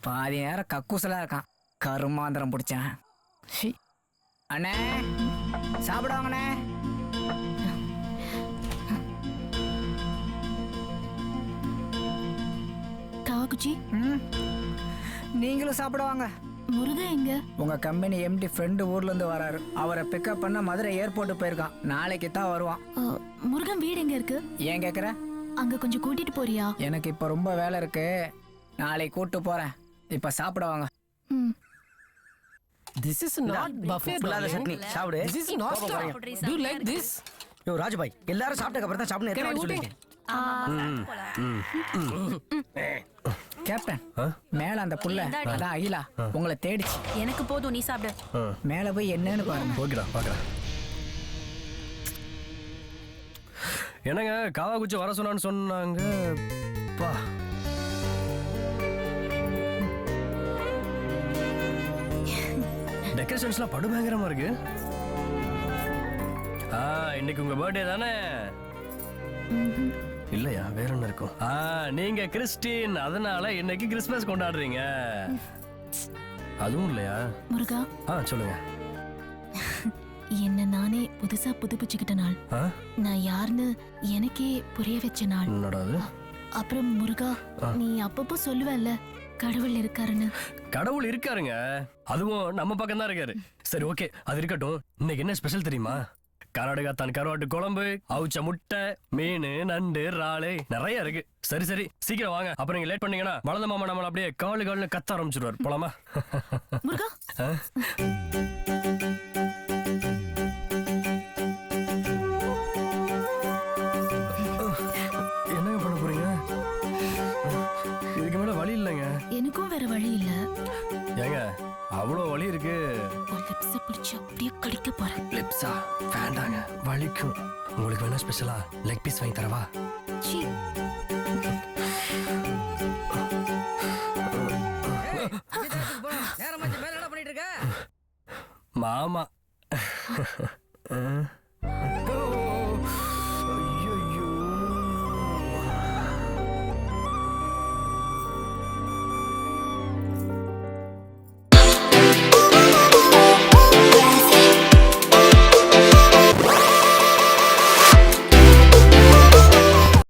பாதி நேரம் கக்கூசலா இருக்கான். கருமாந்திரம் பிடிச்சேன். அண்ணே சாப்பிடுவாங்கண்ணே. காவாக்குச்சி, நீங்களும் சாப்பிடுவாங்க. முருகன் எங்க? உங்க கம்பெனி எம்டி ஃப்ரெண்டு ஊர்ல இருந்து வராரு. அவரை பிக்கப் பண்ண மதுரை ஏர்போர்ட் போயிருக்கான். நாளைக்கு தான் வருவான். முருகன் வீடு எங்க இருக்கு? ஏன் கேக்குற? அங்க கொஞ்சம் கூட்டிட்டு போறியா? எனக்கு இப்ப ரொம்ப வேலை இருக்கு. நாளைக்கு கூட்டு போறேன். இப்ப சாப்பிடுவாங்க. This is not buffet. புலாத chutney சாப்பிடு. This is not. Do you like this? யோ ராஜபாய், எல்லாரும் சாப்பிட்டதுக்கு அப்புறம் தான் சாப்பிடணும். எத்தனை வாட்டி சொல்லிருக்கேன்? கேப்டன், மேல அந்த புள்ள அதான் அகிலா உங்களை தேடிச்சு. எனக்கு போதும், நீ சாப்பிடு. மேல போய் என்னன்னு பாருங்க. ஓகேடா, பாக்குறேன். என்னங்க காவாக்குச்சி வர சொன்னான்னு சொன்னாங்க. பா டெக்கரேஷன்ஸ்லாம் படு பயங்கரமா இருக்கு. இன்னைக்கு உங்க பர்த்டே தானே? இல்லையா, வேற என்ன இருக்கும்? நீங்க கிறிஸ்டின், அதனால இன்னைக்கு கிறிஸ்மஸ் கொண்டாடுறீங்க. அதுவும் இல்லையா? முருகா, சொல்லுங்க. என்ன நானே புதுசா புதுப்பிச்சுக்கிட்ட நாள். நான் யாருன்னு எனக்கே புரிய வச்ச நாள். என்னடா அது? அப்புறம் முருகா, நீ அப்பப்போ சொல்லுவல்ல கடவுள் இருக்காருன்னு. கடவுள் இருக்காருங்க, அதுவும் நம்ம பக்கம் தான் இருக்காரு. சரி ஓகே, அது இருக்கட்டும். இன்னைக்கு என்ன ஸ்பெஷல் தெரியுமா? கர்நாடகா தான் கருவாட்டு குழம்பு, அவிச்ச முட்டை, மீன், நண்டு, இறாலு நிறைய இருக்கு. சரி சரி சீக்கிரம் வாங்க, அப்புறம் நீங்க லேட் பண்ணீங்கன்னா வளர்ந்த மாமா நம்மள அப்படியே காலு கத்த ஆரம்பிச்சிருவார். போலாமா? முருகா, என்னங்க பண்ண போறீங்க? இதுக்கு மேல வழி இல்லைங்க. எனக்கும் வேற வழி இல்ல. ஏங்க அவ்வளோ வலி இருக்கு. லிப்ஸ பிடிச்சு அப்படியே கடிக்க போறேன். லிப்ஸா? வேண்டாங்க, வலிக்கும். உங்களுக்கு வேணா ஸ்பெஷலா லெக் பீஸ் வாங்கி தரவா? சீ, நேரமாச்சு, மேல என்ன பண்ணிட்டு இருக்க? மாமா